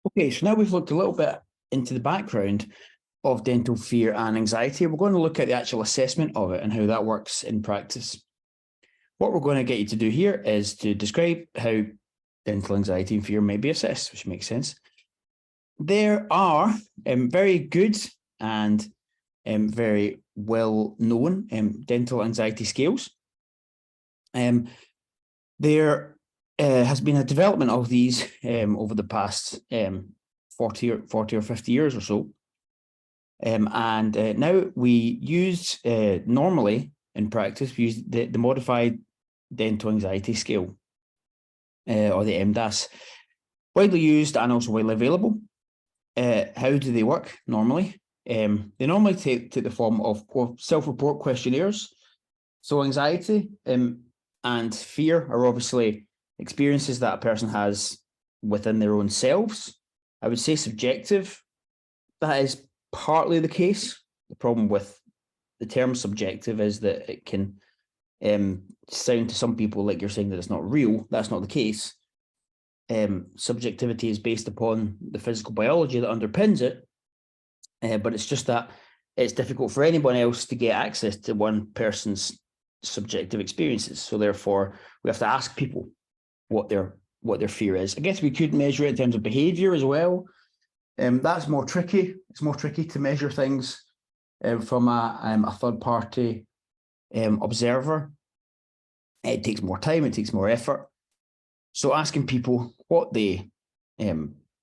Okay, so now we've looked a little bit into the background of dental fear and anxiety. We're going to look at the actual assessment of it and how that works in practice. What we're going to get you to do here is to describe how dental anxiety and fear may be assessed, which makes sense. There are very good and very well-known dental anxiety scales. There has been a development of these over the past 40 or 50 years or so. Now we use, normally in practice, we use the modified dental anxiety scale, or the MDAS. Widely used and also widely available. How do they work normally? They normally take the form of self-report questionnaires. So anxiety and fear are obviously experiences that a person has within their own selves. I would say subjective. That is partly the case. The problem with the term subjective is that it can sound to some people like you're saying that it's not real. That's not the case. Subjectivity is based upon the physical biology that underpins it, but it's just that it's difficult for anyone else to get access to one person's subjective experiences. So therefore, we have to ask people what their fear is. I guess we could measure it in terms of behavior as well. That's more tricky. It's more tricky to measure things from a third-party observer. It takes more time. It takes more effort. So asking people what they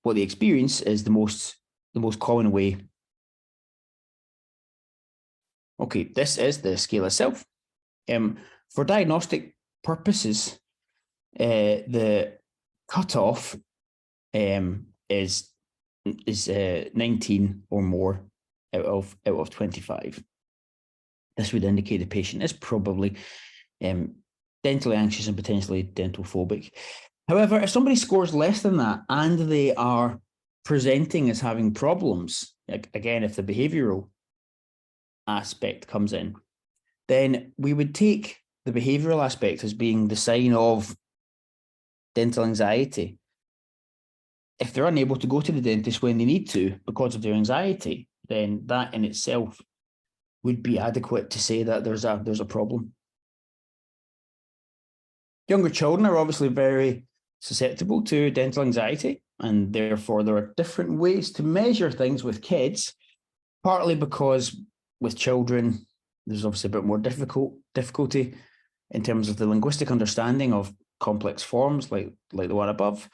experience is the most common way. Okay, this is the scale itself. For diagnostic purposes, the cutoff is 19 or more out of 25. This would indicate the patient is probably dentally anxious and potentially dental phobic. However, if somebody scores less than that and they are presenting as having problems, again, if the behavioral aspect comes in, then we would take the behavioral aspect as being the sign of dental anxiety. If they're unable to go to the dentist when they need to because of their anxiety, then that in itself would be adequate to say that there's a problem. Younger children are obviously very susceptible to dental anxiety, and therefore there are different ways to measure things with kids, partly because with children, there's obviously a bit more difficulty in terms of the linguistic understanding of complex forms like the one above.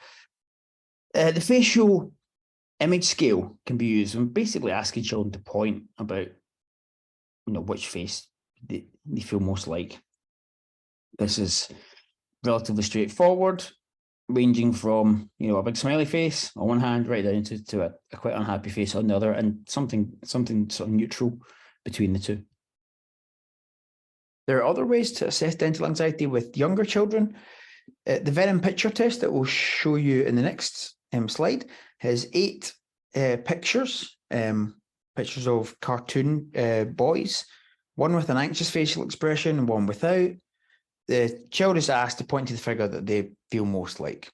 The facial image scale can be used and basically asking children to point about, which face they feel most like. This is relatively straightforward, ranging from a big smiley face on one hand right down to a quite unhappy face on the other, and something sort of neutral between the two. There are other ways to assess dental anxiety with younger children. The Venom picture test that we'll show you in the next slide has 8 pictures of cartoon boys, one with an anxious facial expression and one without. The child is asked to point to the figure that they feel most like.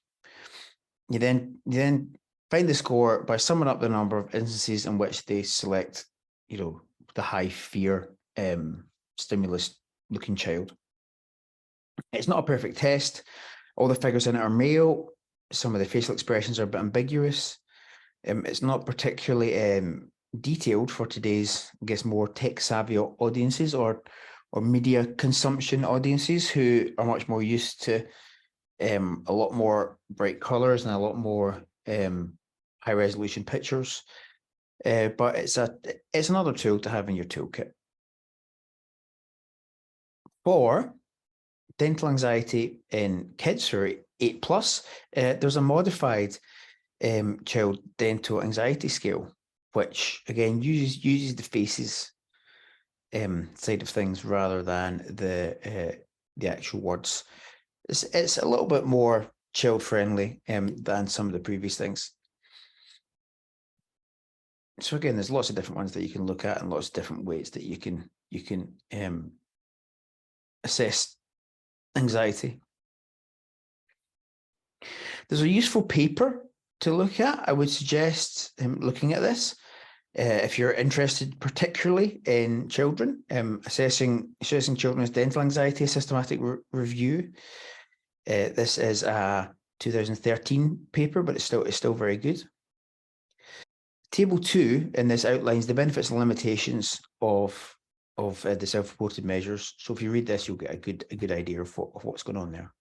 You then find the score by summing up the number of instances in which they select, the high fear stimulus looking child. It's not a perfect test. All the figures in it are male. Some of the facial expressions are a bit ambiguous. It's not particularly detailed for today's, I guess, more tech-savvy audiences or media consumption audiences who are much more used to a lot more bright colors and a lot more high-resolution pictures. But it's another tool to have in your toolkit. For dental anxiety in kids who are 8+, there's a modified child dental anxiety scale, which again uses the faces side of things rather than the actual words. It's a little bit more child friendly than some of the previous things. So again, there's lots of different ones that you can look at and lots of different ways that you can assess anxiety. There's a useful paper to look at. I would suggest looking at this. If you're interested particularly in children, assessing children's dental anxiety, a systematic review. This is a 2013 paper, but it's still very good. Table 2 in this outlines the benefits and limitations of the self-reported measures. So if you read this, you'll get a good idea of what's going on there.